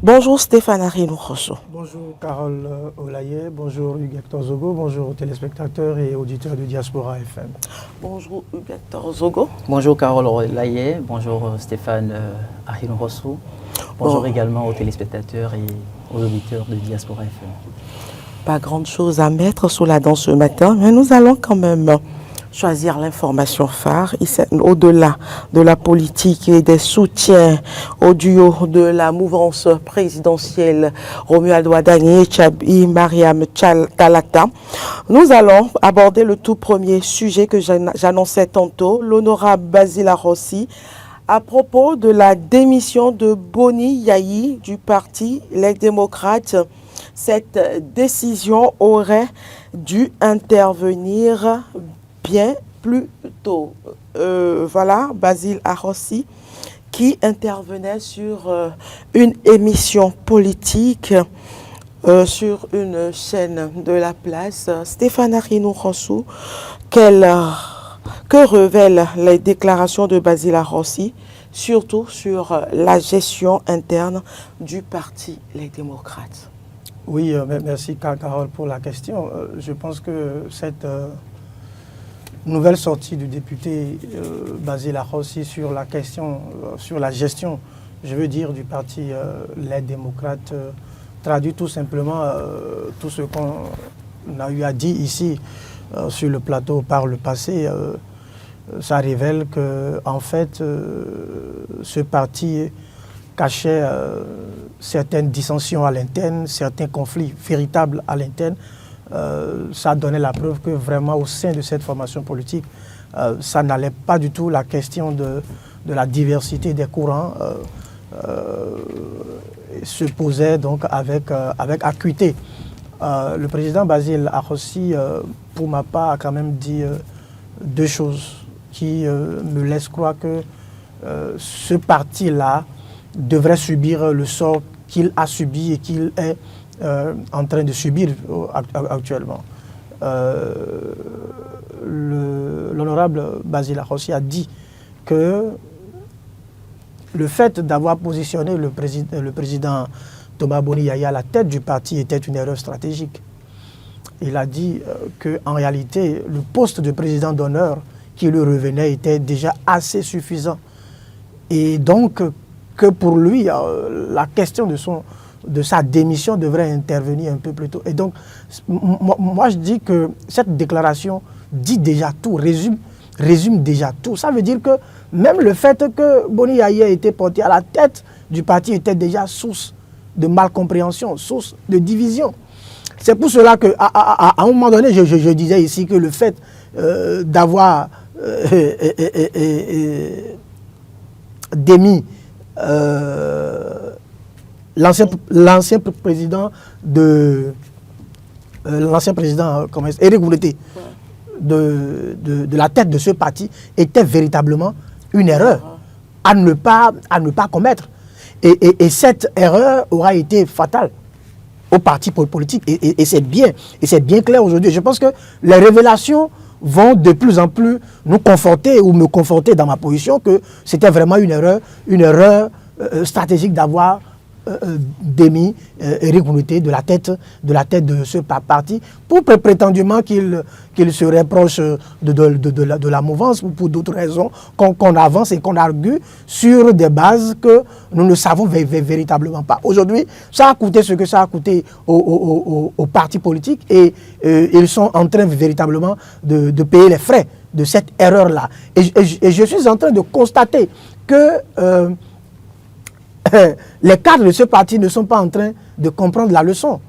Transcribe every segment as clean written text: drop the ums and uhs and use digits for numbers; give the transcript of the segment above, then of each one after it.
Bonjour Stéphane Arinou-Rosso. Bonjour Carole Olaye, bonjour Hugues Zogo, bonjour aux téléspectateurs et auditeurs de Diaspora FM. Bonjour Hugues Zogo. Bonjour Carole Olaye, bonjour Stéphane Arinou-Rosso. Bonjour également aux téléspectateurs et aux auditeurs de Diaspora FM. Pas grande chose à mettre sous la dent ce matin, mais nous allons quand même choisir l'information phare, au-delà de la politique et des soutiens au duo de la mouvance présidentielle Romuald Wadani et Tchabi Mariam Talata. Nous allons aborder le tout premier sujet que j'annonçais tantôt, l'honorable Basile Arrossi, à propos de la démission de Boni Yayi du parti Les Démocrates. Cette décision aurait dû intervenir bien plus tôt. Voilà, Basile Arrossi qui intervenait sur une émission politique sur une chaîne de la place. Stéphane Arinou-Rosso, que révèlent les déclarations de Basile Arrossi, surtout sur la gestion interne du parti Les Démocrates? Oui, merci Carole pour la question. Je pense que cette nouvelle sortie du député Basile Arrossi sur la question, sur la gestion, je veux dire, du parti Les Démocrates, traduit tout simplement tout ce qu'on a eu à dire ici sur le plateau par le passé. Ça révèle que, en fait, ce parti cachait certaines dissensions à l'interne, certains conflits véritables à l'interne. Ça donnait la preuve que vraiment au sein de cette formation politique, ça n'allait pas du tout. La question de la diversité des courants se posait donc avec acuité. Le président Basile Arrossi, pour ma part, a quand même dit deux choses qui me laissent croire que ce parti-là devrait subir le sort qu'il a subi et qu'il est en train de subir actuellement. L'honorable Basile Arrossi a dit que le fait d'avoir positionné le président Thomas Boni Yayi à la tête du parti était une erreur stratégique. Il a dit qu'en réalité, le poste de président d'honneur qui lui revenait était déjà assez suffisant. Et donc, que pour lui, la question de sa démission devrait intervenir un peu plus tôt. Et donc, moi je dis que cette déclaration dit déjà tout, résume déjà tout. Ça veut dire que même le fait que Boni Yayi ait été porté à la tête du parti était déjà source de malcompréhension, source de division. C'est pour cela qu'à un moment donné, je disais ici que le fait d'avoir démis l'ancien président Éric Gouleté de la tête de ce parti était véritablement une erreur à ne pas commettre. Et cette erreur aura été fatale au parti politique. Et c'est bien clair aujourd'hui. Je pense que les révélations vont de plus en plus nous conforter ou me conforter dans ma position que c'était vraiment une erreur stratégique d'avoir démis Éric Gouleté de la tête de ce parti pour prétendument qu'il serait proche de la mouvance ou pour d'autres raisons qu'on avance et qu'on argue sur des bases que nous ne savons véritablement pas. Aujourd'hui, ça a coûté ce que ça a coûté aux partis politiques et ils sont en train véritablement de payer les frais de cette erreur-là. Et je suis en train de constater que les cadres de ce parti ne sont pas en train de comprendre la leçon.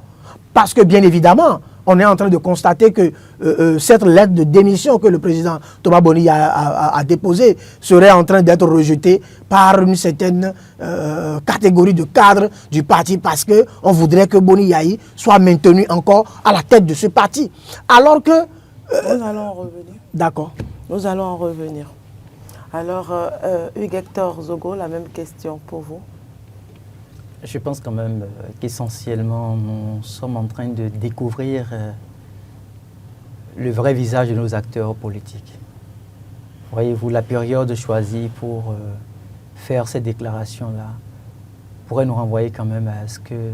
Parce que, bien évidemment, on est en train de constater que cette lettre de démission que le président Thomas Boni a déposée serait en train d'être rejetée par une certaine catégorie de cadres du parti parce qu'on voudrait que Boni Yayi soit maintenu encore à la tête de ce parti. Alors que... nous allons en revenir. D'accord. Nous allons en revenir. Alors, Hugues Zogo, la même question pour vous. Je pense quand même qu'essentiellement, nous sommes en train de découvrir le vrai visage de nos acteurs politiques. Voyez-vous, la période choisie pour faire cette déclaration-là, pourrait nous renvoyer quand même à ce que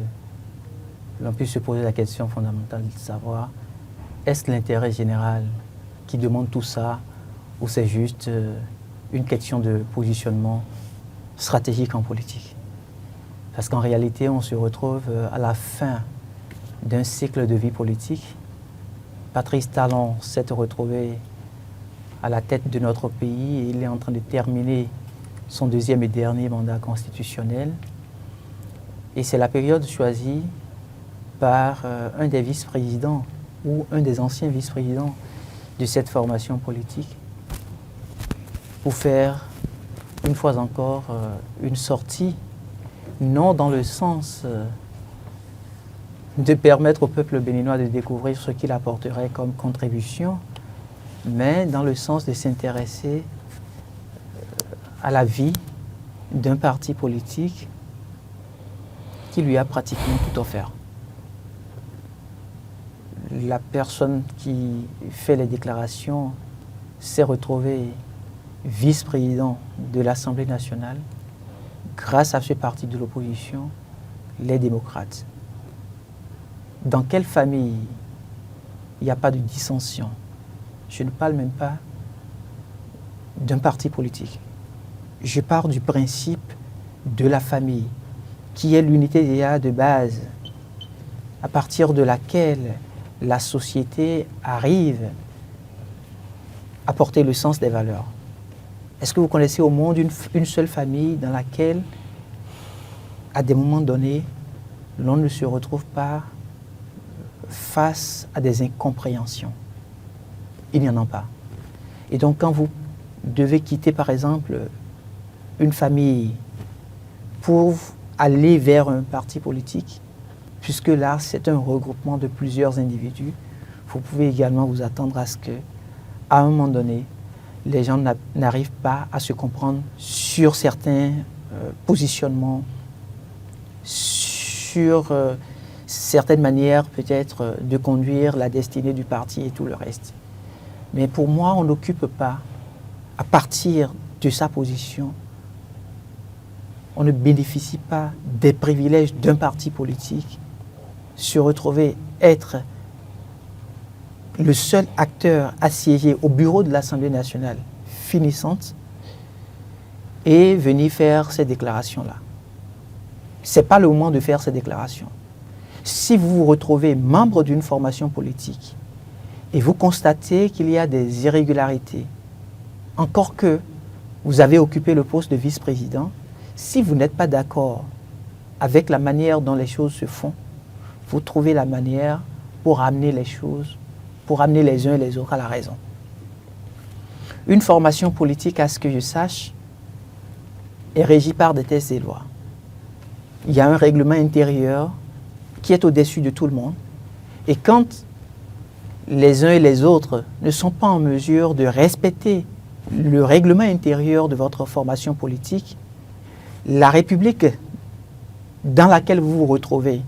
l'on puisse se poser la question fondamentale de savoir, est-ce l'intérêt général qui demande tout ça ou c'est juste une question de positionnement stratégique en politique? Parce qu'en réalité, on se retrouve à la fin d'un cycle de vie politique. Patrice Talon s'est retrouvé à la tête de notre pays et il est en train de terminer son deuxième et dernier mandat constitutionnel. Et c'est la période choisie par un des vice-présidents ou un des anciens vice-présidents de cette formation politique pour faire, une fois encore, une sortie, non dans le sens de permettre au peuple béninois de découvrir ce qu'il apporterait comme contribution, mais dans le sens de s'intéresser à la vie d'un parti politique qui lui a pratiquement tout offert. La personne qui fait les déclarations s'est retrouvée vice-président de l'Assemblée nationale grâce à ce parti de l'opposition, les démocrates. Dans quelle famille il n'y a pas de dissension? Je ne parle même pas d'un parti politique. Je pars du principe de la famille, qui est l'unité déjà de base, à partir de laquelle la société arrive à porter le sens des valeurs. Est-ce que vous connaissez au monde une seule famille dans laquelle, à des moments donnés, l'on ne se retrouve pas face à des incompréhensions? Il n'y en a pas. Et donc, quand vous devez quitter, par exemple, une famille pour aller vers un parti politique, puisque là, c'est un regroupement de plusieurs individus, vous pouvez également vous attendre à ce que, à un moment donné, les gens n'arrivent pas à se comprendre sur certains positionnements, sur certaines manières peut-être de conduire la destinée du parti et tout le reste. Mais pour moi, on n'occupe pas, à partir de sa position, on ne bénéficie pas des privilèges d'un parti politique, se retrouver être le seul acteur assiégé au bureau de l'Assemblée nationale finissante et venir faire ces déclarations-là. Ce n'est pas le moment de faire ces déclarations. Si vous vous retrouvez membre d'une formation politique et vous constatez qu'il y a des irrégularités, encore que vous avez occupé le poste de vice-président, si vous n'êtes pas d'accord avec la manière dont les choses se font, vous trouvez la manière pour amener les choses, pour amener les uns et les autres à la raison. Une formation politique, à ce que je sache, est régie par des textes et lois. Il y a un règlement intérieur qui est au-dessus de tout le monde. Et quand les uns et les autres ne sont pas en mesure de respecter le règlement intérieur de votre formation politique, la République dans laquelle vous vous retrouvez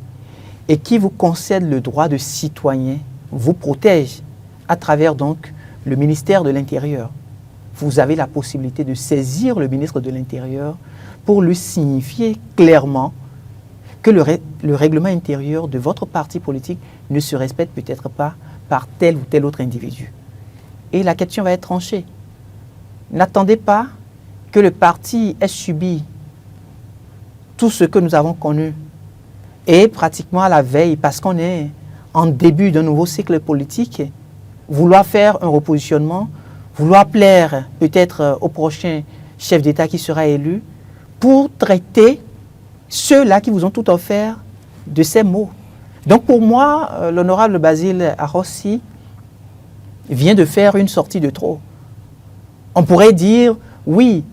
et qui vous concède le droit de citoyen vous protège à travers donc le ministère de l'Intérieur. Vous avez la possibilité de saisir le ministre de l'Intérieur pour lui signifier clairement que le règlement intérieur de votre parti politique ne se respecte peut-être pas par tel ou tel autre individu. Et la question va être tranchée. N'attendez pas que le parti ait subi tout ce que nous avons connu et pratiquement à la veille, parce qu'on est en début d'un nouveau cycle politique, vouloir faire un repositionnement, vouloir plaire peut-être au prochain chef d'État qui sera élu, pour traiter ceux-là qui vous ont tout offert de ces mots. Donc pour moi, l'honorable Basile Arrossi vient de faire une sortie de trop. On pourrait dire, oui,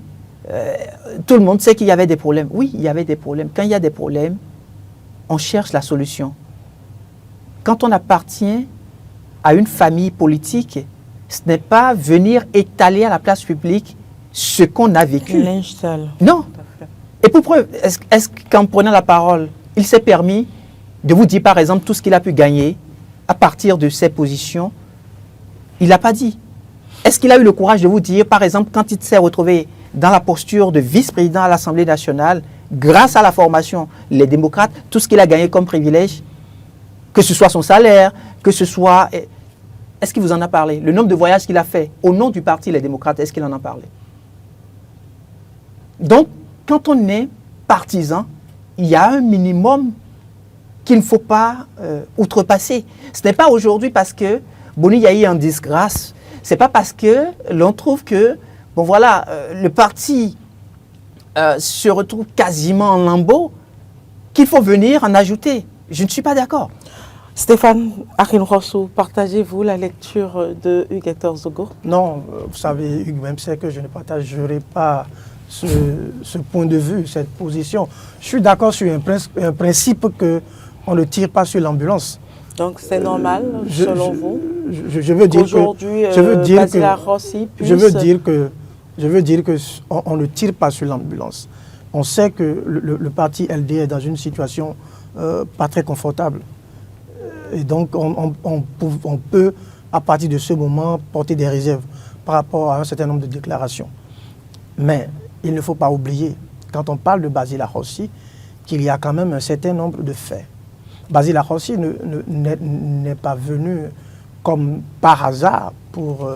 tout le monde sait qu'il y avait des problèmes. Oui, il y avait des problèmes. Quand il y a des problèmes, on cherche la solution. Quand on appartient à une famille politique, ce n'est pas venir étaler à la place publique ce qu'on a vécu. Linge sale. Non. Et pour preuve, est-ce qu'en prenant la parole, il s'est permis de vous dire, par exemple, tout ce qu'il a pu gagner à partir de ses positions? Il n'a pas dit. Est-ce qu'il a eu le courage de vous dire, par exemple, quand il s'est retrouvé dans la posture de vice-président à l'Assemblée nationale grâce à la formation, les démocrates, tout ce qu'il a gagné comme privilège, que ce soit son salaire, que ce soit... Est-ce qu'il vous en a parlé? Le nombre de voyages qu'il a fait au nom du parti Les Démocrates, est-ce qu'il en a parlé? Donc, quand on est partisan, il y a un minimum qu'il ne faut pas outrepasser. Ce n'est pas aujourd'hui parce que Boni Yayi est en disgrâce, ce n'est pas parce que l'on trouve que, bon voilà, le parti se retrouve quasiment en lambeaux qu'il faut venir en ajouter. Je ne suis pas d'accord. Stéphane Akinrosso, partagez-vous la lecture de Hugues Hector Zogo? Non, vous savez, Hugues même sait que je ne partagerai pas ce point de vue, cette position. Je suis d'accord sur un principe qu'on ne tire pas sur l'ambulance. Donc c'est normal, selon vous, je veux dire qu'aujourd'hui, Basile Arrossi puisse... je veux dire que on ne tire pas sur l'ambulance. On sait que le parti LD est dans une situation pas très confortable. Et donc, on peut, à partir de ce moment, porter des réserves par rapport à un certain nombre de déclarations. Mais il ne faut pas oublier, quand on parle de Basile Arrossi, qu'il y a quand même un certain nombre de faits. Basile Arrossi n'est pas venu comme par hasard pour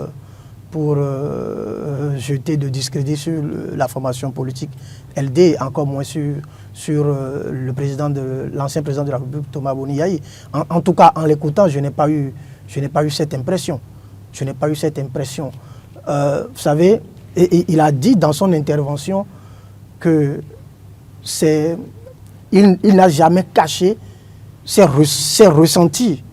jeter de discrédit sur la formation politique LD, encore moins sur l'ancien président de la République, Thomas Boni Yayi. En tout cas, en l'écoutant, je n'ai pas eu cette impression. Je n'ai pas eu cette impression. Vous savez, il a dit dans son intervention que il n'a jamais caché ses ressentis,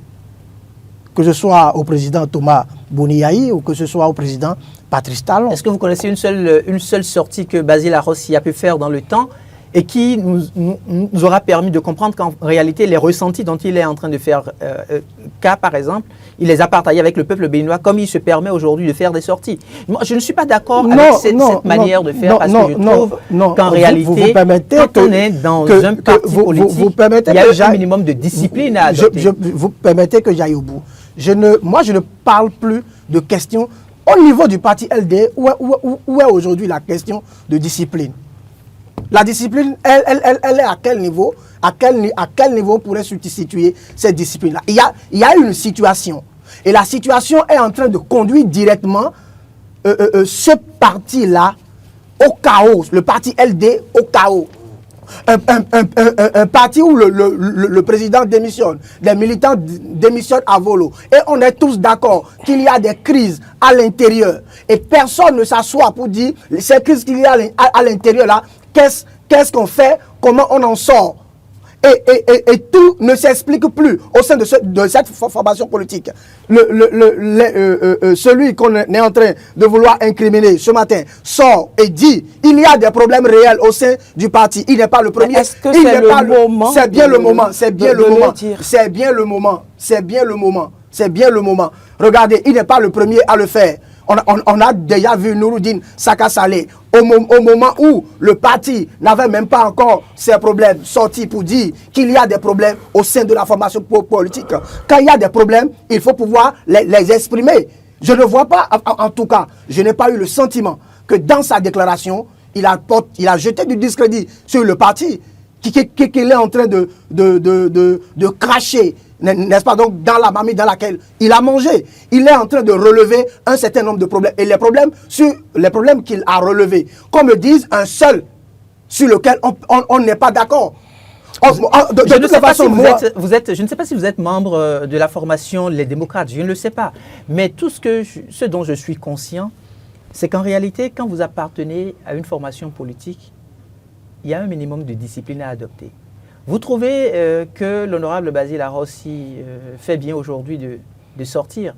que ce soit au président Thomas Boni Yayi ou que ce soit au président Patrice Talon. Est-ce que vous connaissez une seule sortie que Basile Arrossi a pu faire dans le temps et qui nous aura permis de comprendre qu'en réalité, les ressentis dont il est en train de faire cas, par exemple, il les a partagés avec le peuple béninois, comme il se permet aujourd'hui de faire des sorties. Moi, je ne suis pas d'accord avec cette manière de faire, parce que je trouve qu'en réalité, quand on est dans un parti politique, il y a un minimum de discipline à adopter. Vous permettez que j'aille au bout. Moi, je ne parle plus de questions au niveau du parti LD, où est aujourd'hui la question de discipline. La discipline, elle est à quel niveau? À quel niveau pourrait se situer cette discipline-là? Il y a une situation. Et la situation est en train de conduire directement ce parti-là au chaos. Le parti LD au chaos. Un parti où le président démissionne, les militants démissionnent à volo. Et on est tous d'accord qu'il y a des crises à l'intérieur. Et personne ne s'assoit pour dire, ces crises qu'il y a à l'intérieur là, qu'est-ce qu'on fait, comment on en sort. Et tout ne s'explique plus au sein de cette formation politique. Celui qu'on est en train de vouloir incriminer ce matin sort et dit il y a des problèmes réels au sein du parti. Il n'est pas le premier. Est-ce que c'est le moment? C'est bien le moment. C'est bien le moment. Dire. C'est bien le moment. C'est bien le moment. C'est bien le moment. Regardez, il n'est pas le premier à le faire. On a déjà vu Nouroudine Saka Saleh au moment où le parti n'avait même pas encore ses problèmes sortis pour dire qu'il y a des problèmes au sein de la formation politique. Quand il y a des problèmes, il faut pouvoir les exprimer. Je ne vois pas, en tout cas, je n'ai pas eu le sentiment que dans sa déclaration, il a jeté du discrédit sur le parti qu'il est en train de cracher, n'est-ce pas, donc dans la marmite dans laquelle il a mangé. Il est en train de relever un certain nombre de problèmes. Et les problèmes qu'il a relevés, qu'on me dise un seul sur lequel on n'est pas d'accord. Je ne sais pas si vous êtes membre de la formation Les Démocrates, je ne le sais pas. Mais tout ce dont je suis conscient, c'est qu'en réalité, quand vous appartenez à une formation politique, il y a un minimum de discipline à adopter. Vous trouvez que l'honorable Basile Arrossi fait bien aujourd'hui de sortir,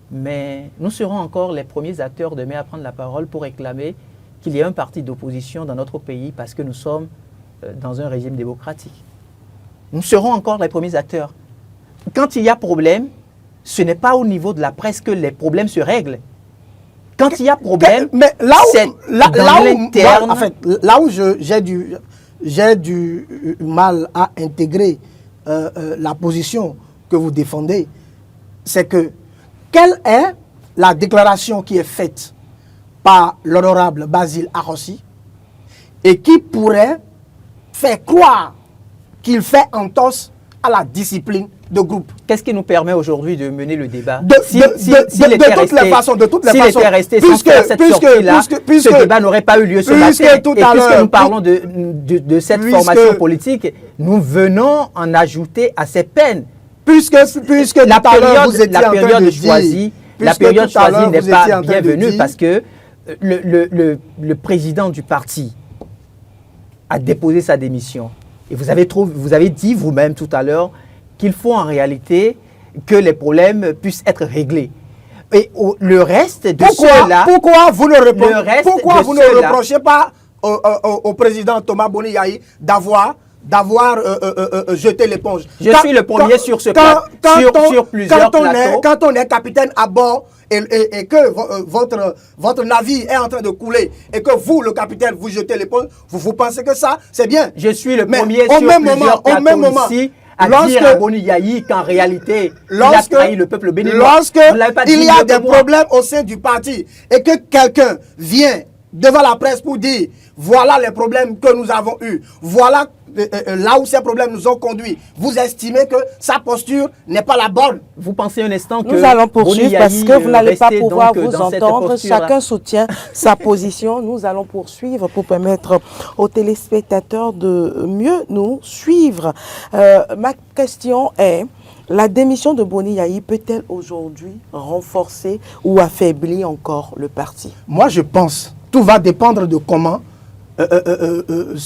mais nous serons encore les premiers acteurs demain à prendre la parole pour réclamer qu'il y ait un parti d'opposition dans notre pays parce que nous sommes dans un régime démocratique. Nous serons encore les premiers acteurs. Quand il y a problème, ce n'est pas au niveau de la presse que les problèmes se règlent. Quand il y a problème, c'est dans l'interne. En fait, là où j'ai du mal à intégrer la position que vous défendez, c'est que quelle est la déclaration qui est faite par l'honorable Basile Arrossi et qui pourrait fait croire qu'il fait entorse à la discipline de groupe. Qu'est-ce qui nous permet aujourd'hui de mener le débat? De toutes les façons, s'il était resté sans faire cette sortie-là, ce débat n'aurait pas eu lieu ce matin. Et puisque nous parlons de cette formation politique, nous venons en ajouter à ces peines. Puisque la période choisie n'est pas bienvenue parce que le président du parti a déposé sa démission. Et vous avez dit vous-même tout à l'heure qu'il faut en réalité que les problèmes puissent être réglés. Et le reste de ceux-là... Pourquoi vous ne reprochez pas au président Thomas Boni Yayi d'avoir jeté l'éponge? Je suis le premier sur ce plan, sur plusieurs plateaux. Quand on est capitaine à bord et que votre navire est en train de couler et que vous, le capitaine, vous jetez l'éponge, vous pensez que ça, c'est bien? Je suis le premier sur plusieurs plateaux ici à dire à Boni Yayi qu'en réalité, il a trahi le peuple béninois. Lorsqu'il y a des problèmes au sein du parti et que quelqu'un vient devant la presse pour dire voilà les problèmes que nous avons eus, voilà là où ces problèmes nous ont conduits, vous estimez que sa posture n'est pas la bonne? Vous pensez un instant que nous allons poursuivre parce que vous n'allez pas pouvoir vous entendre. Chacun soutient sa position. Nous allons poursuivre pour permettre aux téléspectateurs de mieux nous suivre. Ma question est: la démission de Boni Yayi peut-elle aujourd'hui renforcer ou affaiblir encore le parti? Moi, je pense, tout va dépendre de comment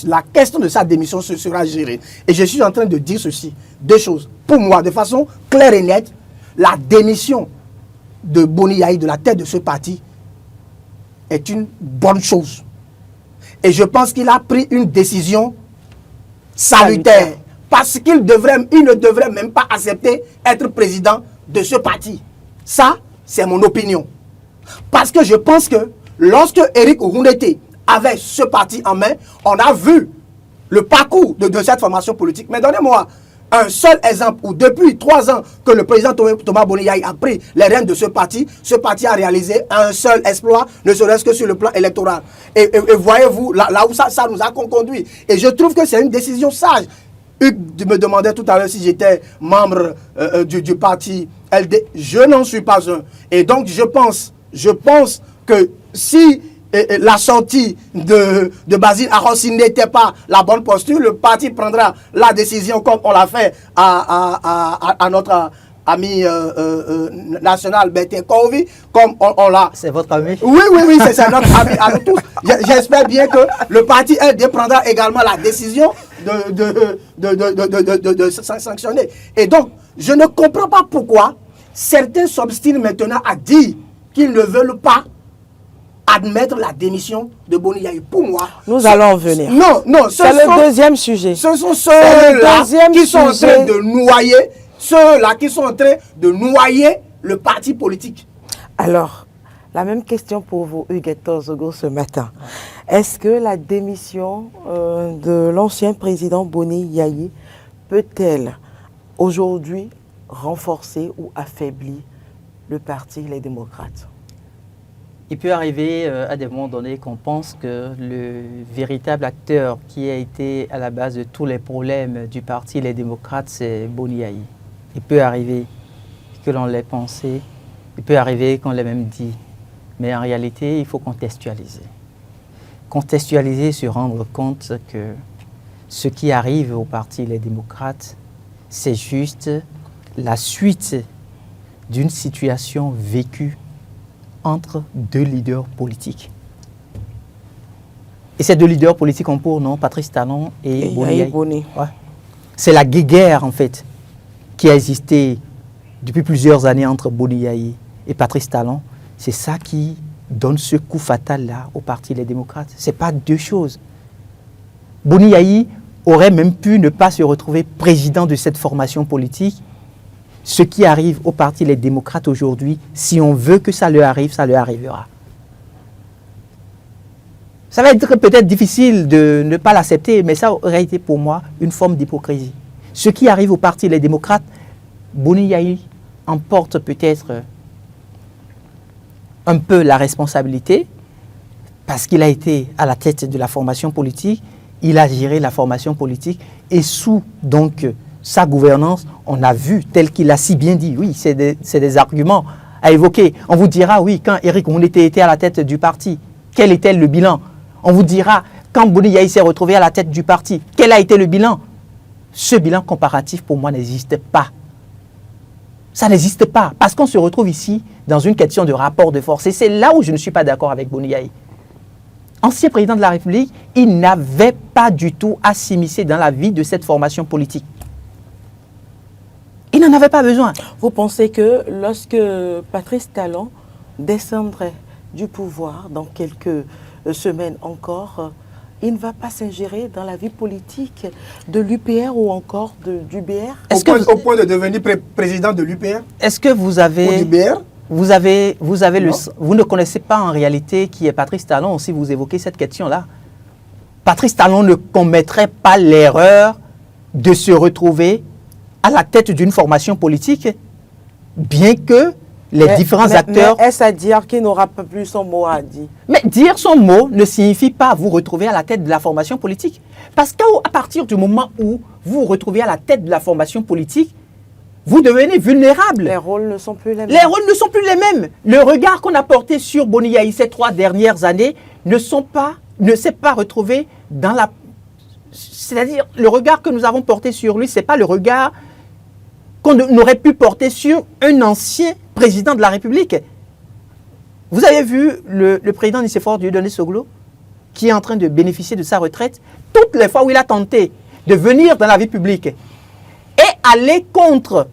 la question de sa démission se sera gérée. Et je suis en train de dire ceci, deux choses. Pour moi, de façon claire et nette, la démission de Boni Yayi de la tête de ce parti est une bonne chose. Et je pense qu'il a pris une décision salutaire. Parce qu'il ne devrait même pas accepter être président de ce parti. Ça, c'est mon opinion. Parce que je pense que lorsque Éric Oundete avait ce parti en main, on a vu le parcours de cette formation politique. Mais donnez-moi un seul exemple où depuis 3 ans que le président Thomas Boni Yayi a pris les rênes de ce parti a réalisé un seul exploit, ne serait-ce que sur le plan électoral. Et voyez-vous, là où ça nous a conduit. Et je trouve que c'est une décision sage. Hugues me demandait tout à l'heure si j'étais membre du parti LD. Je n'en suis pas un. Et donc je pense que si la sortie de Basile Arrossi n'était pas la bonne posture, le parti prendra la décision comme on l'a fait à notre ami national Bertin Kovi, comme on l'a... C'est votre ami? Oui, c'est notre ami à nous tous. J'espère bien que le parti LD prendra également la décision de sanctionner. Et donc, je ne comprends pas pourquoi certains s'obstinent maintenant à dire qu'ils ne veulent pas admettre la démission de Boni Yayi. Pour moi... Nous allons en venir. Non, c'est le deuxième sujet. Ce sont ceux-là qui sont en train de noyer, le parti politique. Alors, la même question pour vous, Hugues Torzogo, ce matin. Est-ce que la démission de l'ancien président Boni Yayi peut-elle aujourd'hui renforcer ou affaiblir le parti Les Démocrates? Il peut arriver à des moments donnés qu'on pense que le véritable acteur qui a été à la base de tous les problèmes du parti Les Démocrates, c'est Boni Yayi. Il peut arriver que l'on l'ait pensé, il peut arriver qu'on l'ait même dit. Mais en réalité, il faut contextualiser. Contextualiser, se rendre compte que ce qui arrive au parti Les Démocrates, c'est juste la suite d'une situation vécue entre 2 leaders politiques. Et ces 2 leaders politiques ont pour nom Patrice Talon et Boni Yayi. Ouais. C'est la guéguerre, en fait, qui a existé depuis plusieurs années entre Boni Yayi et Patrice Talon. C'est ça qui donne ce coup fatal-là au parti Les Démocrates. Ce n'est pas 2 choses. Boni Yayi aurait même pu ne pas se retrouver président de cette formation politique. Ce qui arrive au parti Les Démocrates aujourd'hui, si on veut que ça leur arrive, ça leur arrivera. Ça va être peut-être difficile de ne pas l'accepter, mais ça aurait été pour moi une forme d'hypocrisie. Ce qui arrive au parti Les Démocrates, Boni Yayi en porte peut-être un peu la responsabilité, parce qu'il a été à la tête de la formation politique, il a géré la formation politique et sous donc sa gouvernance, on a vu, tel qu'il a si bien dit, oui, c'est des arguments à évoquer. On vous dira, oui, quand Éric Oundété était à la tête du parti, quel était le bilan? On vous dira, quand Boni Yayi s'est retrouvé à la tête du parti, quel a été le bilan? Ce bilan comparatif, pour moi, n'existe pas. Ça n'existe pas, parce qu'on se retrouve ici dans une question de rapport de force. Et c'est là où je ne suis pas d'accord avec Boni Yayi. Ancien président de la République, il n'avait pas du tout à s'immiscer dans la vie de cette formation politique. Il n'en avait pas besoin. Vous pensez que lorsque Patrice Talon descendrait du pouvoir dans quelques semaines encore, il ne va pas s'ingérer dans la vie politique de l'UPR ou encore du BR? Au point de devenir président de l'UPR? Est-ce que vous avez... Ou du BR? Vous ne connaissez pas en réalité qui est Patrice Talon si vous évoquez cette question-là. Patrice Talon ne commettrait pas l'erreur de se retrouver à la tête d'une formation politique, bien que les différents acteurs... Mais est-ce à dire qu'il n'aura pas plus son mot à dire? Mais dire son mot ne signifie pas vous retrouver à la tête de la formation politique. Parce qu'à partir du moment où vous vous retrouvez à la tête de la formation politique, vous devenez vulnérable. Les rôles ne sont plus les mêmes. Les rôles ne sont plus les mêmes. Le regard qu'on a porté sur Boni Yayi ces 3 dernières années ne s'est pas retrouvé dans la... C'est-à-dire, le regard que nous avons porté sur lui, ce n'est pas le regard qu'on aurait pu porter sur un ancien président de la République. Vous avez vu le président Nicéphore Dieudonné Soglo, qui est en train de bénéficier de sa retraite, toutes les fois où il a tenté de venir dans la vie publique et aller contre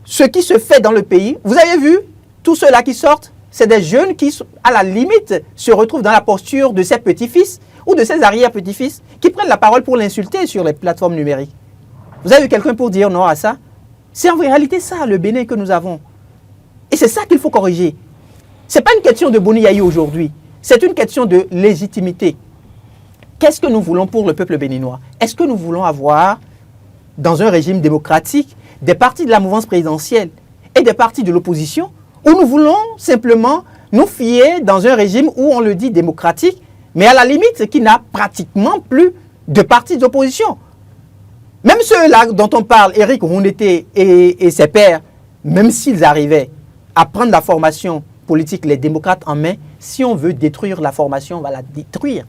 ce qui se fait dans le pays. Vous avez vu, tous ceux-là qui sortent, c'est des jeunes qui, à la limite, se retrouvent dans la posture de ses petits-fils ou de ses arrière-petits-fils qui prennent la parole pour l'insulter sur les plateformes numériques. Vous avez vu quelqu'un pour dire non à ça? C'est en réalité ça, le Bénin que nous avons. Et c'est ça qu'il faut corriger. Ce n'est pas une question de Boni Yayi aujourd'hui. C'est une question de légitimité. Qu'est-ce que nous voulons pour le peuple béninois? Est-ce que nous voulons avoir, dans un régime démocratique, des partis de la mouvance présidentielle et des partis de l'opposition, ou nous voulons simplement nous fier dans un régime où on le dit démocratique, mais à la limite qui n'a pratiquement plus de partis d'opposition? Même ceux-là dont on parle, Éric Oundété et ses pairs, même s'ils arrivaient à prendre la formation politique, les démocrates en main, si on veut détruire la formation, on va la détruire.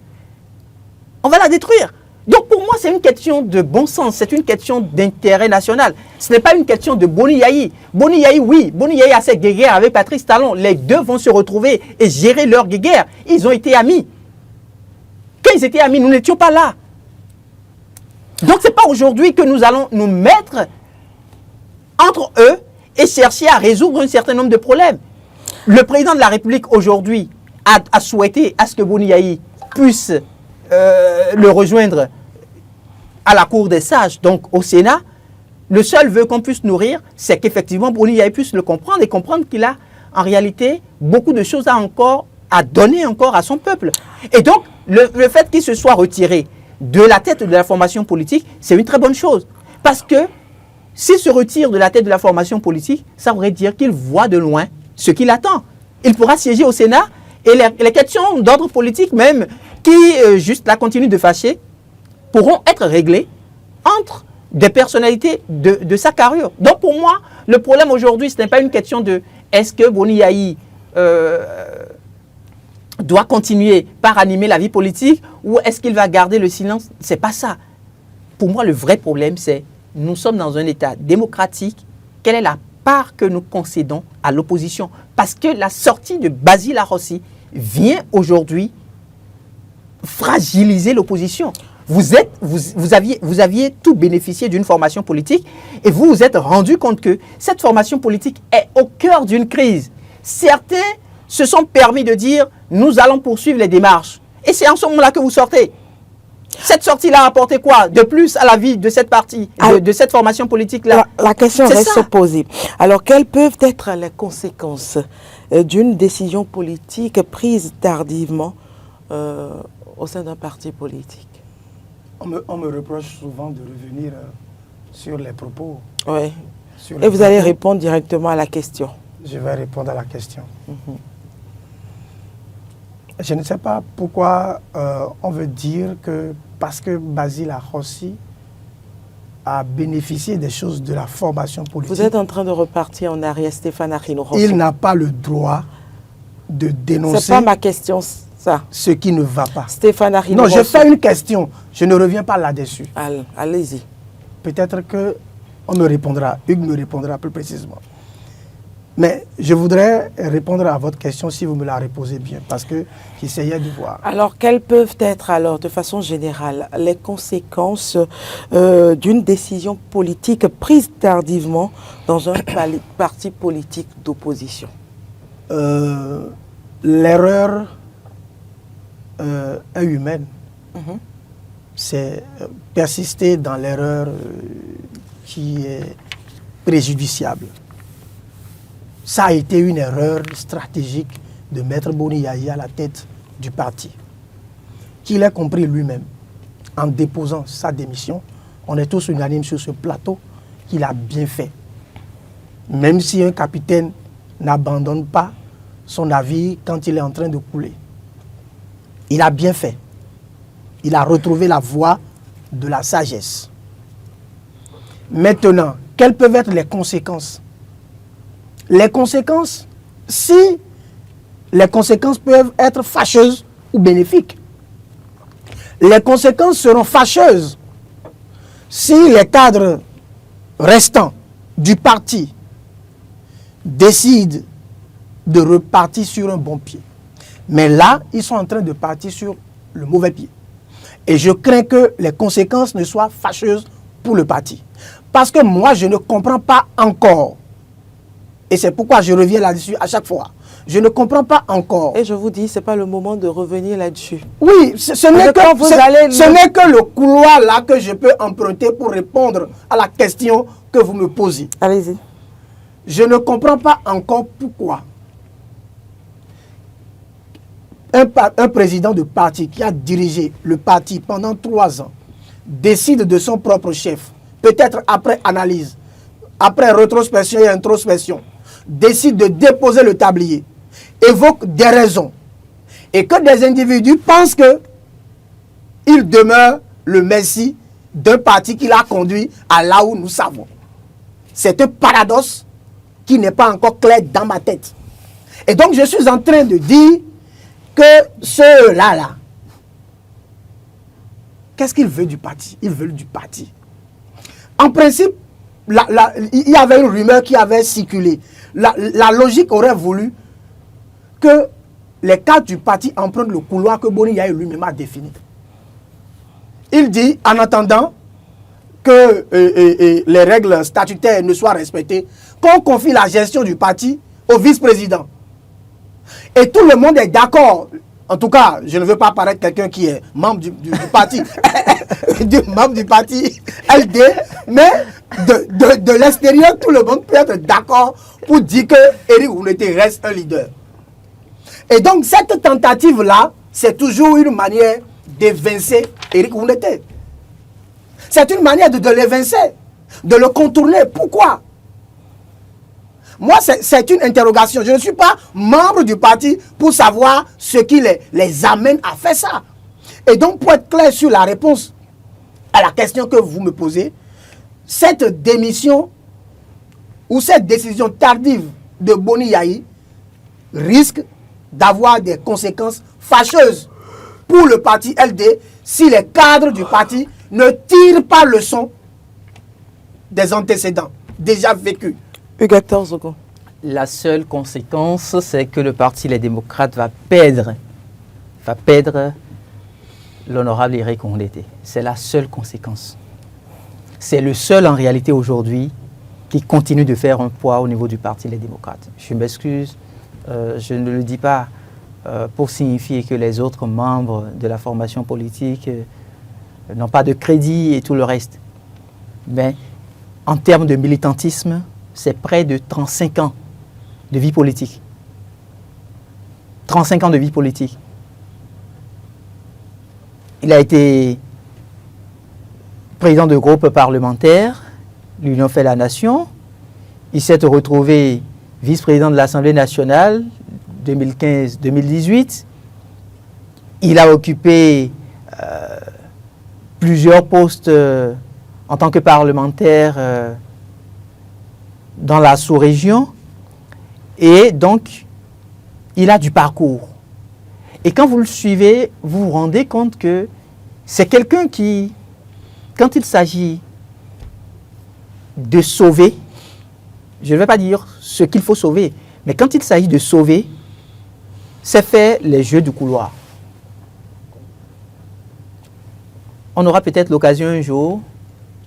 On va la détruire. Donc pour moi, c'est une question de bon sens, c'est une question d'intérêt national. Ce n'est pas une question de Boni Yayi. Boni Yayi, oui, Boni Yayi a ses guéguerres avec Patrice Talon. Les deux vont se retrouver et gérer leur guéguerre. Ils ont été amis. Quand ils étaient amis, nous n'étions pas là. Donc ce n'est pas aujourd'hui que nous allons nous mettre entre eux et chercher à résoudre un certain nombre de problèmes. Le président de la République aujourd'hui a souhaité à ce que Boni Yayi puisse le rejoindre à la cour des sages, donc au Sénat. Le seul vœu qu'on puisse nourrir, c'est qu'effectivement Boni Yayi puisse le comprendre et comprendre qu'il a en réalité beaucoup de choses à donner encore à son peuple. Et donc le fait qu'il se soit retiré de la tête de la formation politique, c'est une très bonne chose. Parce que s'il se retire de la tête de la formation politique, ça voudrait dire qu'il voit de loin ce qu'il attend. Il pourra siéger au Sénat et les questions d'ordre politique même qui, juste là, continuent de fâcher, pourront être réglées entre des personnalités de sa carrure. Donc pour moi, le problème aujourd'hui, ce n'est pas une question de est-ce que Boni Yayi doit continuer par animer la vie politique ou est-ce qu'il va garder le silence? Ce n'est pas ça. Pour moi, le vrai problème, c'est nous sommes dans un État démocratique. Quelle est la part que nous concédons à l'opposition? Parce que la sortie de Basile Arrossi vient aujourd'hui fragiliser l'opposition. Vous aviez tout bénéficié d'une formation politique et vous vous êtes rendu compte que cette formation politique est au cœur d'une crise. Certains se sont permis de dire « nous allons poursuivre les démarches ». Et c'est en ce moment-là que vous sortez. Cette sortie-là a apporté quoi de plus à la vie de cette partie, de cette formation politique-là? La question reste posée. Alors, quelles peuvent être les conséquences d'une décision politique prise tardivement au sein d'un parti politique? On me reproche souvent de revenir sur les propos. Oui. Et vous allez répondre directement à la question. Je vais répondre à la question. Je ne sais pas pourquoi on veut dire que parce que Basile Arrossi a bénéficié des choses de la formation politique. Vous êtes en train de repartir en arrière, Stéphane Achino Rosso. Il n'a pas le droit de dénoncer C'est pas ma question, ça. ce qui ne va pas. Stéphane Achino Non, je Rosso. fais une question. Je ne reviens pas là-dessus. Allez-y. Peut-être qu'on me répondra, Hugues me répondra plus précisément. Mais je voudrais répondre à votre question si vous me la reposez bien, parce que j'essayais de voir. Alors, quelles peuvent être, alors, de façon générale, les conséquences d'une décision politique prise tardivement dans un parti politique d'opposition? L'erreur est humaine. C'est persister dans l'erreur qui est préjudiciable. Ça a été une erreur stratégique de Maître Boni Yayi à la tête du parti, qu'il a compris lui-même en déposant sa démission. On est tous unanimes sur ce plateau qu'il a bien fait. Même si un capitaine n'abandonne pas son navire quand il est en train de couler. Il a bien fait. Il a retrouvé la voie de la sagesse. Maintenant, quelles peuvent être les conséquences? Les conséquences, si les conséquences peuvent être fâcheuses ou bénéfiques. Les conséquences seront fâcheuses si les cadres restants du parti décident de repartir sur un bon pied. Mais là, ils sont en train de partir sur le mauvais pied. Et je crains que les conséquences ne soient fâcheuses pour le parti. Parce que moi, je ne comprends pas encore. Et c'est pourquoi je reviens là-dessus à chaque fois. Je ne comprends pas encore. Et je vous dis, ce n'est pas le moment de revenir là-dessus. Oui, ce n'est que le couloir là que je peux emprunter pour répondre à la question que vous me posez. Allez-y. Je ne comprends pas encore pourquoi un président de parti qui a dirigé le parti pendant 3 ans décide de son propre chef, peut-être après analyse, après rétrospection et introspection, décide de déposer le tablier, évoque des raisons, et que des individus pensent qu'il demeure le messie d'un parti qui l'a conduit à là où nous savons. C'est un paradoxe qui n'est pas encore clair dans ma tête. Et donc je suis en train de dire que ceux-là, qu'est-ce qu'ils veulent du parti? Ils veulent du parti. En principe, il y avait une rumeur qui avait circulé. La logique aurait voulu que les cadres du parti empruntent le couloir que Boni Yayi lui-même a défini. Il dit, en attendant que les règles statutaires ne soient respectées, qu'on confie la gestion du parti au vice-président. Et tout le monde est d'accord. En tout cas, je ne veux pas paraître quelqu'un qui est membre du parti, membre du parti LD, mais de l'extérieur, tout le monde peut être d'accord pour dire que Éric Rouleté reste un leader. Et donc, cette tentative-là, c'est toujours une manière d'évincer Éric Rouleté. C'est une manière de l'évincer, de le contourner. Pourquoi? Moi, c'est une interrogation. Je ne suis pas membre du parti pour savoir ce qui les amène à faire ça. Et donc, pour être clair sur la réponse à la question que vous me posez, cette démission ou cette décision tardive de Boni Yayi risque d'avoir des conséquences fâcheuses pour le parti LD si les cadres du parti ne tirent pas leçon des antécédents déjà vécus. Hugues Zogo. La seule conséquence, c'est que le parti Les Démocrates va perdre l'honorable Éric Rouleté. C'est la seule conséquence. C'est le seul, en réalité, aujourd'hui, qui continue de faire un poids au niveau du parti Les Démocrates. Je m'excuse, je ne le dis pas pour signifier que les autres membres de la formation politique n'ont pas de crédit et tout le reste. Mais en termes de militantisme, c'est près de 35 ans de vie politique. 35 ans de vie politique. Il a été président de groupe parlementaire, l'Union fait la nation. Il s'est retrouvé vice-président de l'Assemblée nationale 2015-2018. Il a occupé plusieurs postes en tant que parlementaire dans la sous-région. Et donc, il a du parcours. Et quand vous le suivez, vous vous rendez compte que c'est quelqu'un qui, quand il s'agit de sauver, je ne vais pas dire ce qu'il faut sauver, mais quand il s'agit de sauver, c'est fait les jeux du couloir. On aura peut-être l'occasion un jour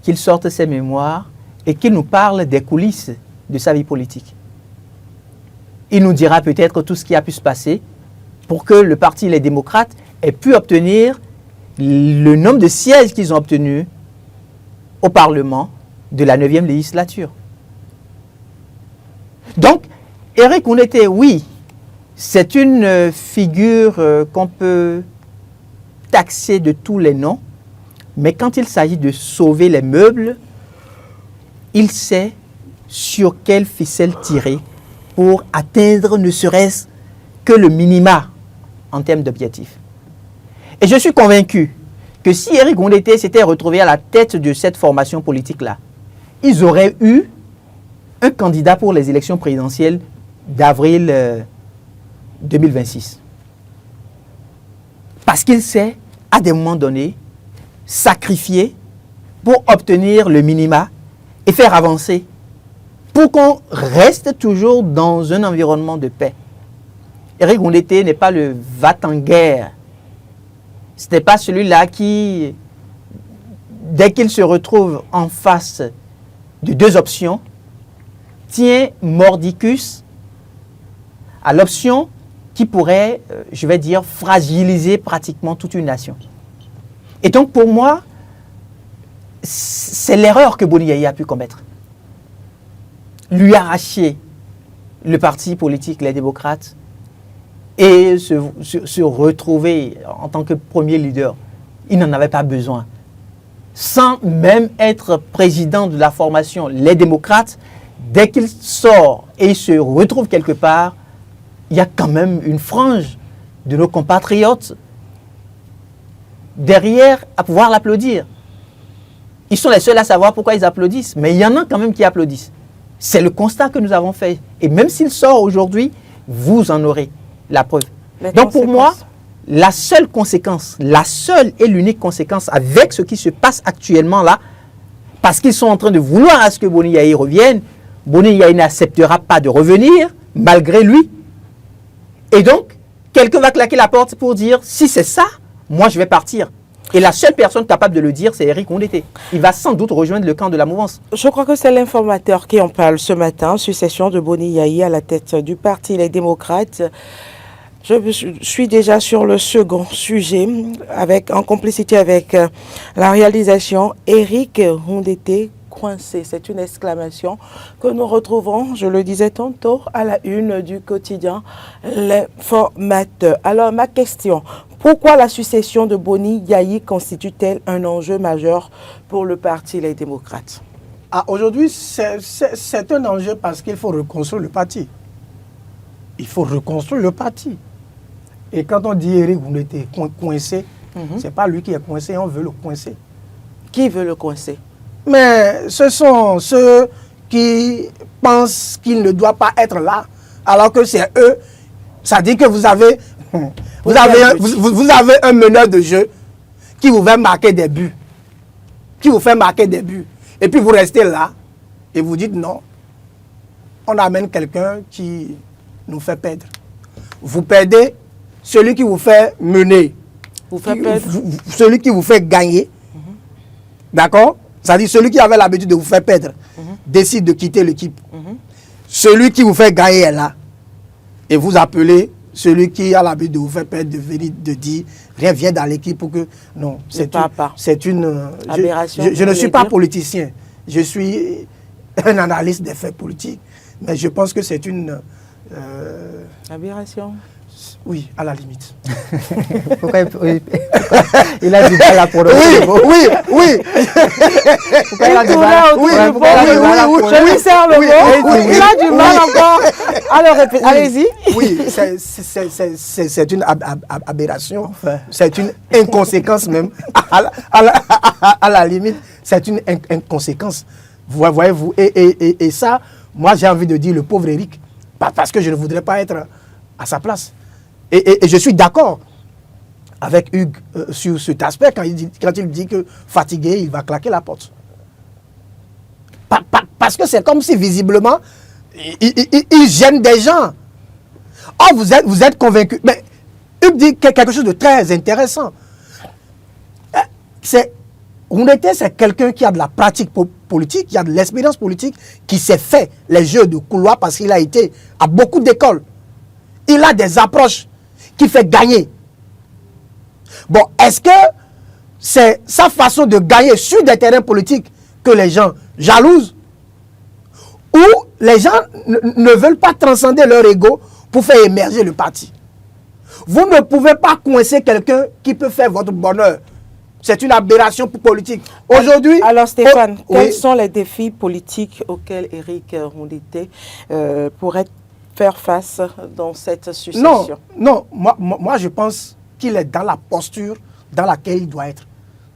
qu'il sorte ses mémoires et qu'il nous parle des coulisses de sa vie politique. Il nous dira peut-être tout ce qui a pu se passer pour que le Parti Les Démocrates ait pu obtenir le nombre de sièges qu'ils ont obtenus au Parlement de la 9e législature. Donc, Éric Oundété, oui, c'est une figure qu'on peut taxer de tous les noms, mais quand il s'agit de sauver les meubles, il sait sur quelle ficelle tirer pour atteindre ne serait-ce que le minima en termes d'objectifs. Et je suis convaincu que si Éric Oundété s'était retrouvé à la tête de cette formation politique-là, ils auraient eu un candidat pour les élections présidentielles d'avril 2026. Parce qu'il sait, à des moments donnés, sacrifier pour obtenir le minima et faire avancer, pour qu'on reste toujours dans un environnement de paix. Éric Oundété n'est pas le va-t-en-guerre. Ce n'est pas celui-là qui, dès qu'il se retrouve en face de deux options, tient mordicus à l'option qui pourrait, je vais dire, fragiliser pratiquement toute une nation. Et donc pour moi, c'est l'erreur que Boni Yayi a pu commettre. Lui arracher le parti politique, les démocrates, et se retrouver en tant que premier leader. Il n'en avait pas besoin. Sans même être président de la formation, les démocrates, dès qu'il sort et se retrouve quelque part, il y a quand même une frange de nos compatriotes derrière à pouvoir l'applaudir. Ils sont les seuls à savoir pourquoi ils applaudissent, mais il y en a quand même qui applaudissent. C'est le constat que nous avons fait. Et même s'il sort aujourd'hui, vous en aurez la preuve. Donc pour moi, la seule conséquence, la seule et l'unique conséquence avec ce qui se passe actuellement là, parce qu'ils sont en train de vouloir à ce que Boni Yayi revienne, Boni Yayi n'acceptera pas de revenir, malgré lui. Et donc, quelqu'un va claquer la porte pour dire, si c'est ça, moi je vais partir. Et la seule personne capable de le dire, c'est Éric Oundété. Il va sans doute rejoindre le camp de la mouvance. Je crois que c'est l'informateur qui en parle ce matin, succession de Boni Yayi à la tête du Parti Les Démocrates. Je suis déjà sur le second sujet, en complicité avec la réalisation. Éric Oundété coincé, c'est une exclamation que nous retrouvons, je le disais tantôt, à la une du quotidien L'Informateur. Alors ma question, pourquoi la succession de Boni Yayi constitue-t-elle un enjeu majeur pour le Parti Les Démocrates? Aujourd'hui, c'est un enjeu parce qu'il faut reconstruire le parti. Il faut reconstruire le parti. Et quand on dit Éric Oundété coincé, c'est pas lui qui est coincé, on veut le coincer. Qui veut le coincer? Mais ce sont ceux qui pensent qu'il ne doit pas être là, alors que c'est eux. Ça dit que vous avez un meneur de jeu qui vous fait marquer des buts. Et puis vous restez là et vous dites non. On amène quelqu'un qui nous fait perdre. Vous perdez celui qui vous fait mener. Celui qui vous fait gagner. D'accord? C'est-à-dire celui qui avait l'habitude de vous faire perdre décide de quitter l'équipe. Celui qui vous fait gagner est là. Et vous appelez celui qui a l'habitude de vous faire perdre, de dire rien, viens dans l'équipe pour que... Non, c'est une aberration. Je ne suis pas politicien. Je suis un analyste des faits politiques. Mais je pense que c'est une... aberration. Oui, à la limite. Pourquoi il a du mal à prononcer le mot? Oui. Pourquoi il a du mal à- Oui, Ouais, pourquoi il a du mal à oui, prononcer? Je lui sers le mot. Il a du mal encore à le répéter. Allez-y. Oui, c'est une aberration. Enfin. C'est une inconséquence même. À la limite, c'est une inconséquence. Voyez-vous. Et ça, moi, j'ai envie de dire le pauvre Eric. Parce que je ne voudrais pas être à sa place. Et je suis d'accord avec Hugues sur cet aspect quand il dit que fatigué, il va claquer la porte. Parce que c'est comme si visiblement, il gêne des gens. Oh, vous êtes convaincu. Mais Hugues dit quelque chose de très intéressant. Hunete, c'est quelqu'un qui a de la pratique politique, qui a de l'expérience politique, qui s'est fait les jeux de couloir parce qu'il a été à beaucoup d'écoles. Il a des approches qui fait gagner. Bon, est-ce que c'est sa façon de gagner sur des terrains politiques que les gens jalousent, ou les gens ne veulent pas transcender leur ego pour faire émerger le parti? Vous ne pouvez pas coincer quelqu'un qui peut faire votre bonheur. C'est une aberration politique. Aujourd'hui... Alors Stéphane, quels oui. sont les défis politiques auxquels Eric Hunete pourrait faire face dans cette succession? Non, moi je pense qu'il est dans la posture dans laquelle il doit être.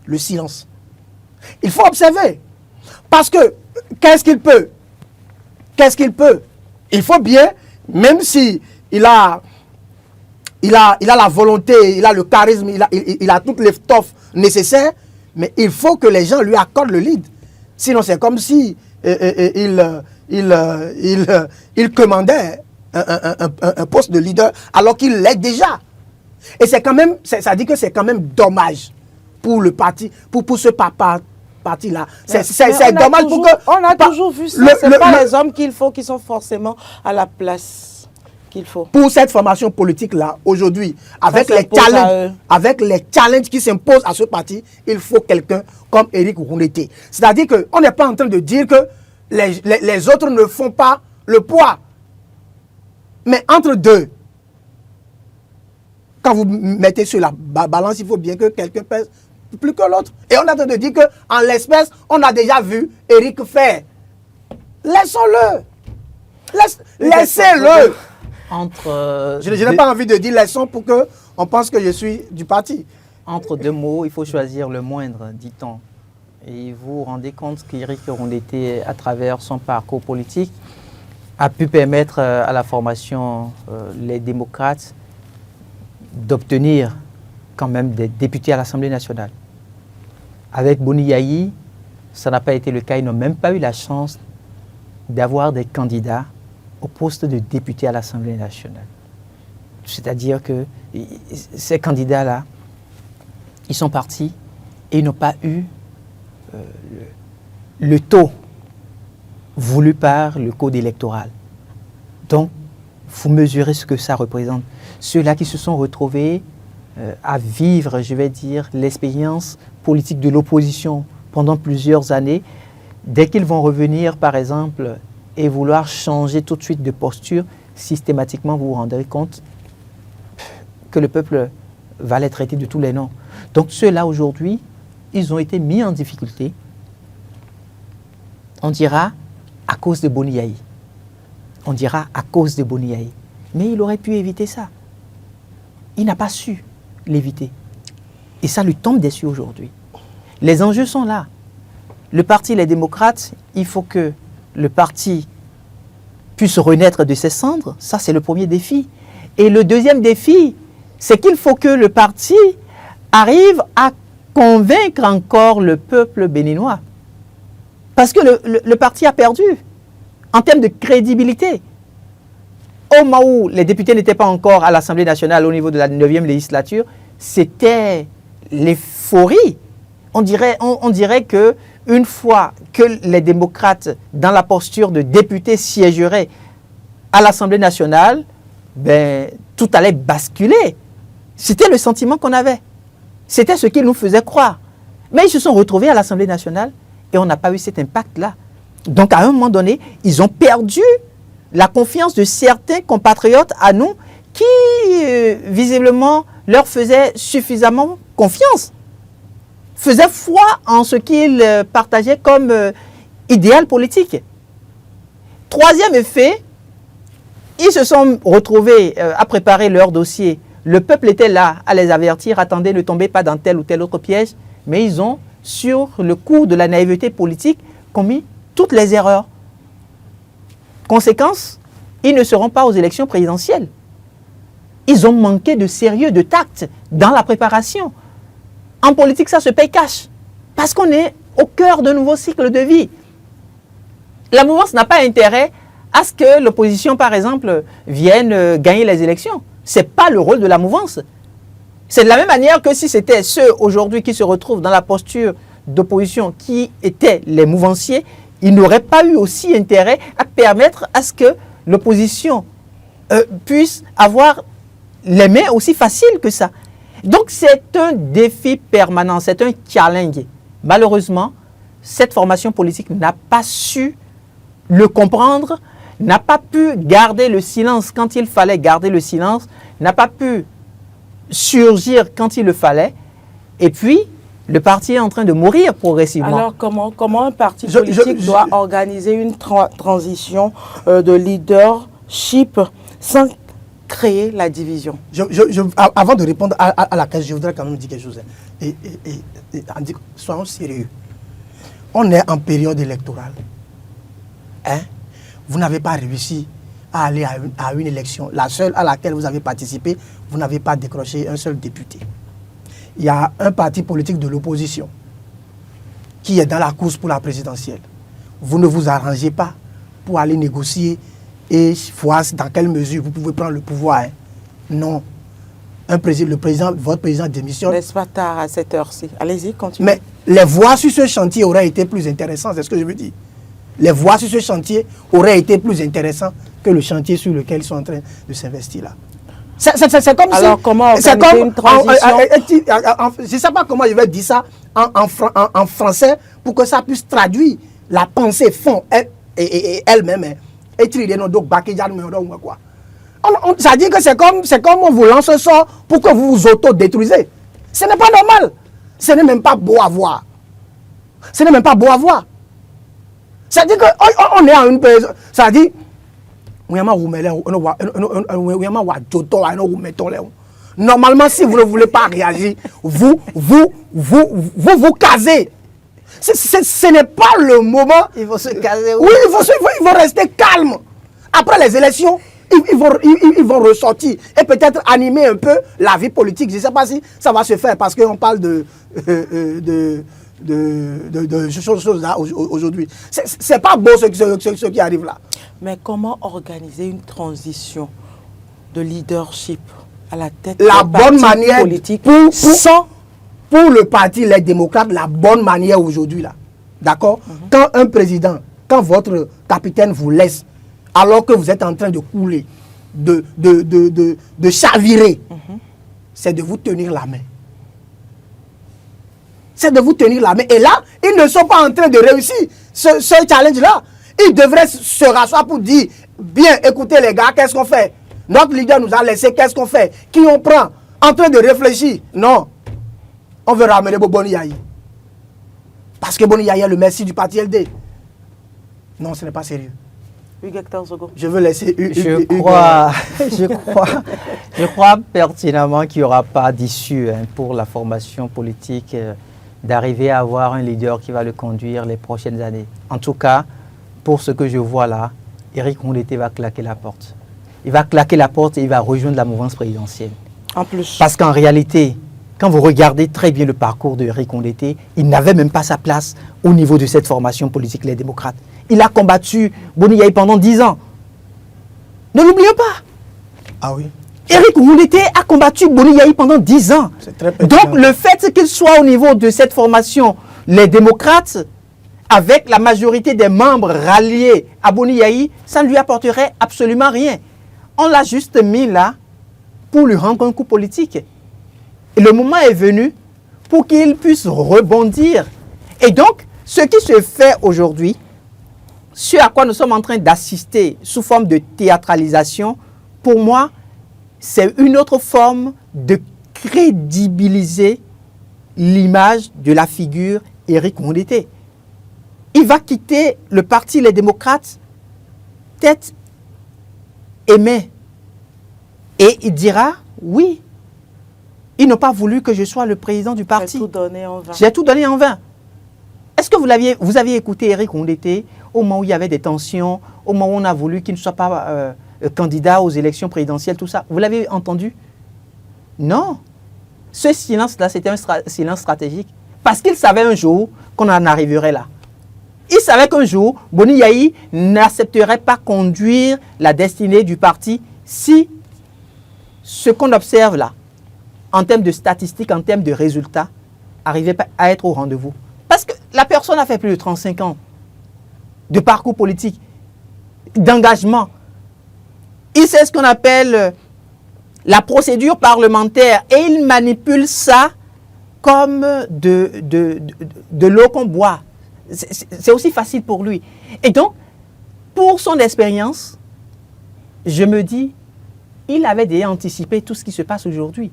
Le silence. Il faut observer. Parce que, qu'est-ce qu'il peut? Il faut bien, même si il a la volonté, il a le charisme, il a toutes les l'étoffe nécessaire, mais il faut que les gens lui accordent le lead. Sinon, c'est comme si il commandait un poste de leader alors qu'il l'est déjà. Et c'est quand même, ça dit que c'est quand même dommage pour le parti, pour ce parti-là. C'est dommage pour que... On a toujours vu ça, c'est pas les hommes qu'il faut qui sont forcément à la place qu'il faut. Pour cette formation politique-là, aujourd'hui, avec les challenges qui s'imposent à ce parti, il faut quelqu'un comme Eric Hunete. C'est-à-dire qu'on n'est pas en train de dire que les autres ne font pas le poids. Mais entre deux, quand vous mettez sur la balance, il faut bien que quelqu'un pèse plus que l'autre. Et on est en train de dire qu'en l'espèce, on a déjà vu Eric faire. Laissons-le. Laissez-le. Je n'ai pas envie de dire laissons pour qu'on pense que je suis du parti. Entre deux mots, il faut choisir le moindre, dit-on. Et vous vous rendez compte qu'Eric Hunete, à travers son parcours politique, a pu permettre à la formation les démocrates d'obtenir quand même des députés à l'Assemblée nationale. Avec Boni Yayi, ça n'a pas été le cas. Ils n'ont même pas eu la chance d'avoir des candidats au poste de député à l'Assemblée nationale. C'est-à-dire que ces candidats-là, ils sont partis et ils n'ont pas eu le taux voulu par le code électoral. Donc, il faut mesurer ce que ça représente. Ceux-là qui se sont retrouvés à vivre, je vais dire, l'expérience politique de l'opposition pendant plusieurs années, dès qu'ils vont revenir, par exemple, et vouloir changer tout de suite de posture, systématiquement, vous vous rendrez compte que le peuple va les traiter de tous les noms. Donc ceux-là, aujourd'hui, ils ont été mis en difficulté, on dira, à cause de Boni Yayi. On dira à cause de Boni Yayi. Mais il aurait pu éviter ça. Il n'a pas su l'éviter. Et ça lui tombe dessus aujourd'hui. Les enjeux sont là. Le parti Les Démocrates, il faut que le parti puisse renaître de ses cendres. Ça, c'est le premier défi. Et le deuxième défi, c'est qu'il faut que le parti arrive à convaincre encore le peuple béninois. Parce que le parti a perdu en termes de crédibilité. Au moment où les députés n'étaient pas encore à l'Assemblée nationale au niveau de la 9e législature, c'était l'euphorie. On dirait que une fois que les démocrates, dans la posture de députés, siégeraient à l'Assemblée nationale, ben, tout allait basculer. C'était le sentiment qu'on avait. C'était ce qu'ils nous faisaient croire. Mais ils se sont retrouvés à l'Assemblée nationale et on n'a pas eu cet impact-là. Donc, à un moment donné, ils ont perdu la confiance de certains compatriotes à nous qui visiblement leur faisait suffisamment confiance, faisait foi en ce qu'ils partageaient comme idéal politique. Troisième effet, ils se sont retrouvés à préparer leur dossier. Le peuple était là à les avertir, attendez, ne tombez pas dans tel ou tel autre piège, mais ils ont, sur le coup de la naïveté politique, commis toutes les erreurs. Conséquence, ils ne seront pas aux élections présidentielles. Ils ont manqué de sérieux, de tact dans la préparation. En politique, ça se paye cash, parce qu'on est au cœur d'un nouveau cycle de vie. La mouvance n'a pas intérêt à ce que l'opposition, par exemple, vienne gagner les élections. Ce n'est pas le rôle de la mouvance. C'est de la même manière que si c'était ceux aujourd'hui qui se retrouvent dans la posture d'opposition qui étaient les mouvanciers, ils n'auraient pas eu aussi intérêt à permettre à ce que l'opposition puisse avoir les mains aussi faciles que ça. Donc c'est un défi permanent, c'est un challenge. Malheureusement, cette formation politique n'a pas su le comprendre, n'a pas pu garder le silence quand il fallait garder le silence, n'a pas pu surgir quand il le fallait, et puis le parti est en train de mourir progressivement. Alors comment un parti politique doit organiser une transition de leadership sans créer la division? Avant de répondre à la question, je voudrais quand même dire quelque chose. Soyons sérieux. On est en période électorale. Hein? Vous n'avez pas réussi à aller à une élection. La seule à laquelle vous avez participé, vous n'avez pas décroché un seul député. Il y a un parti politique de l'opposition qui est dans la course pour la présidentielle. Vous ne vous arrangez pas pour aller négocier et voir dans quelle mesure vous pouvez prendre le pouvoir. Hein. Non. Votre président démissionne. N'est-ce pas tard à cette heure-ci? Allez-y, continuez. Mais les voix sur ce chantier auraient été plus intéressantes, c'est ce que je veux dire. Les voix sur ce chantier auraient été plus intéressantes que le chantier sur lequel ils sont en train de s'investir là. C'est comme alors, si, comment organiser une transition? Je ne sais pas comment je vais dire ça en français pour que ça puisse traduire la pensée fond elle-même. Ça dit que c'est comme on vous lance un sort pour que vous vous auto-détruisez. Ce n'est pas normal. Ce n'est même pas beau à voir. Ce n'est même pas beau à voir. Ça dit qu'on est en une période. Ça dit. Normalement, si vous ne voulez pas réagir, vous casez. Ce n'est pas le moment. Il faut se caser. Oui, il faut rester calme. Après les élections, ils vont ressortir et peut-être animer un peu la vie politique. Je ne sais pas si ça va se faire parce qu'on parle de choses là aujourd'hui. C'est pas beau ce qui arrive là. Mais comment organiser une transition de leadership à la tête la d'un bonne parti manière politique pour le parti les démocrates, la bonne manière aujourd'hui là, d'accord? Quand un président, quand votre capitaine vous laisse, alors que vous êtes en train de couler, de chavirer, c'est de vous tenir la main. C'est de vous tenir la main. Et là, ils ne sont pas en train de réussir ce challenge-là. Ils devraient se rasseoir pour dire, bien, écoutez les gars, qu'est-ce qu'on fait? Notre leader nous a laissé, qu'est-ce qu'on fait? Qui on prend? En train de réfléchir. Non. On veut ramener Boni Yahi. Parce que Boni Yahi est le messie du parti LD. Non, ce n'est pas sérieux. Je veux laisser je crois pertinemment qu'il n'y aura pas d'issue pour la formation politique d'arriver à avoir un leader qui va le conduire les prochaines années. En tout cas, pour ce que je vois là, Éric Rondeté va claquer la porte. Il va claquer la porte et il va rejoindre la mouvance présidentielle. En plus. Parce qu'en réalité, quand vous regardez très bien le parcours de Éric Rondeté, il n'avait même pas sa place au niveau de cette formation politique, les démocrates. Il a combattu Boni Yahi pendant 10 ans. Ne l'oublions pas. Ah oui. Éric Rondeté a combattu Boni Yahi pendant 10 ans. Donc le fait qu'il soit au niveau de cette formation, les démocrates, avec la majorité des membres ralliés à Boni Yahi, ça ne lui apporterait absolument rien. On l'a juste mis là pour lui rendre un coup politique. Et le moment est venu pour qu'il puisse rebondir. Et donc, ce qui se fait aujourd'hui, ce à quoi nous sommes en train d'assister sous forme de théâtralisation, pour moi, c'est une autre forme de crédibiliser l'image de la figure Éric Ndoundété. Il va quitter le parti Les Démocrates tête aimée. Et il dira, oui, ils n'ont pas voulu que je sois le président du parti. J'ai tout donné en vain. J'ai tout donné en vain. Est-ce que vous aviez écouté Éric Ndoundété au moment où il y avait des tensions, au moment où on a voulu qu'il ne soit pas candidat aux élections présidentielles, tout ça? Vous l'avez entendu? Non. Ce silence-là, c'était un silence stratégique. Parce qu'il savait un jour qu'on en arriverait là. Il savait qu'un jour, Boni Yayi n'accepterait pas conduire la destinée du parti si ce qu'on observe là, en termes de statistiques, en termes de résultats, arrivait pas à être au rendez-vous. Parce que la personne a fait plus de 35 ans de parcours politique, d'engagement. Il sait ce qu'on appelle la procédure parlementaire et il manipule ça comme de l'eau qu'on boit. C'est aussi facile pour lui. Et donc, pour son expérience, je me dis, il avait déjà anticipé tout ce qui se passe aujourd'hui.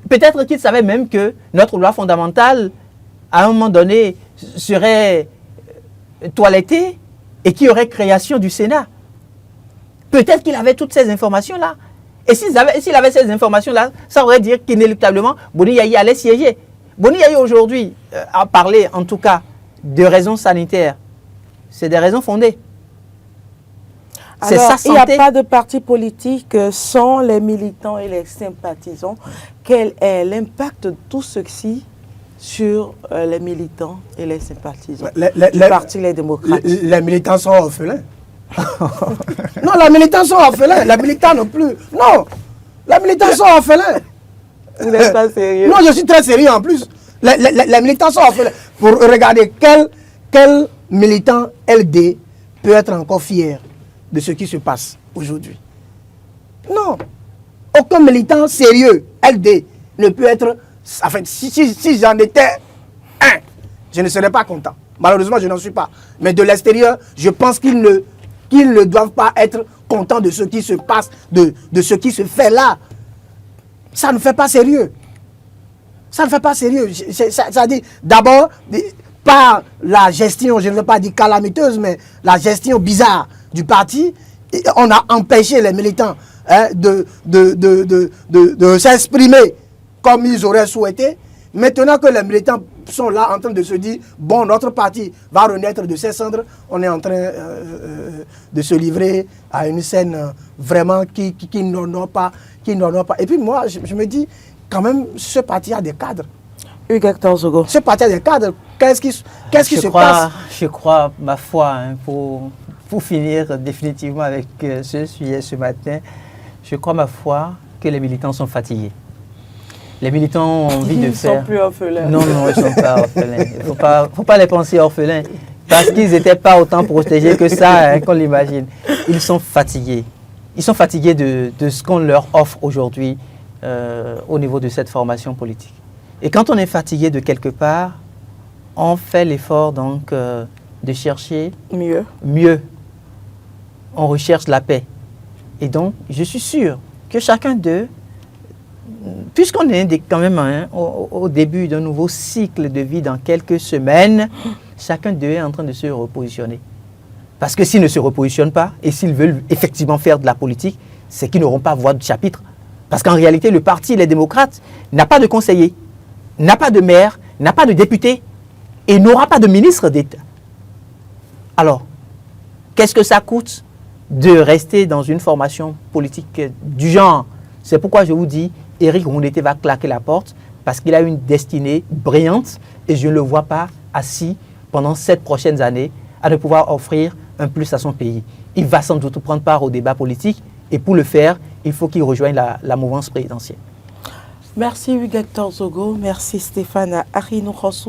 Peut-être qu'il savait même que notre loi fondamentale, à un moment donné, serait toilettée et qu'il y aurait création du Sénat. Peut-être qu'il avait toutes ces informations-là. Et s'il avait ces informations-là, ça voudrait dire qu'inéluctablement, Boni Yayi allait siéger. Boni Yayi aujourd'hui a parlé, en tout cas, de raisons sanitaires. C'est des raisons fondées. Alors, il n'y a pas de parti politique sans les militants et les sympathisants. Quel est l'impact de tout ceci sur les militants et les sympathisants du parti Les Démocrates? Les militants sont orphelins. Non, les militants sont orphelins. Les militants non plus. Non, les militants sont orphelins. Vous n'êtes pas sérieux? Non, je suis très sérieux en plus. Les militants sont orphelins. Pour regarder quel militant LD peut être encore fier de ce qui se passe aujourd'hui. Non. Aucun militant sérieux, LD, ne peut être... Enfin, si j'en étais un, je ne serais pas content. Malheureusement, je n'en suis pas. Mais de l'extérieur, je pense qu'ils ne doivent pas être contents de ce qui se passe, de ce qui se fait là. Ça ne fait pas sérieux. Ça ne fait pas sérieux. Ça dit, d'abord, par la gestion, je ne veux pas dire calamiteuse, mais la gestion bizarre du parti, on a empêché les militants de s'exprimer comme ils auraient souhaité. Maintenant que les militants sont là en train de se dire, bon, notre parti va renaître de ses cendres, on est en train de se livrer à une scène vraiment qui n'honore pas. Et puis moi, je me dis, quand même, ce parti a des cadres. Hugues Zogo. Ce parti a des cadres. Qu'est-ce qui se passe? Je crois, ma foi, pour finir définitivement avec ce sujet ce matin, je crois, ma foi, que les militants sont fatigués. Les militants ont envie de faire... Ils ne sont plus orphelins. Non, ils ne sont pas orphelins. Il ne faut pas les penser orphelins. Parce qu'ils n'étaient pas autant protégés que ça, qu'on l'imagine. Ils sont fatigués. Ils sont fatigués de ce qu'on leur offre aujourd'hui au niveau de cette formation politique. Et quand on est fatigué de quelque part, on fait l'effort donc de chercher mieux. On recherche la paix. Et donc, je suis sûr que chacun d'eux, puisqu'on est quand même au début d'un nouveau cycle de vie dans quelques semaines, chacun d'eux est en train de se repositionner. Parce que s'ils ne se repositionnent pas, et s'ils veulent effectivement faire de la politique, c'est qu'ils n'auront pas voix de chapitre. Parce qu'en réalité, le parti Les Démocrates n'a pas de conseiller, n'a pas de maire, n'a pas de député, et n'aura pas de ministre d'État. Alors, qu'est-ce que ça coûte de rester dans une formation politique du genre? C'est pourquoi je vous dis, Éric Ndoundété va claquer la porte parce qu'il a une destinée brillante et je ne le vois pas assis pendant 7 prochaines années à ne pouvoir offrir un plus à son pays. Il va sans doute prendre part au débat politique et pour le faire, il faut qu'il rejoigne la mouvance présidentielle. Merci Hugues Zogo, merci Stéphane Arinou-Rossou.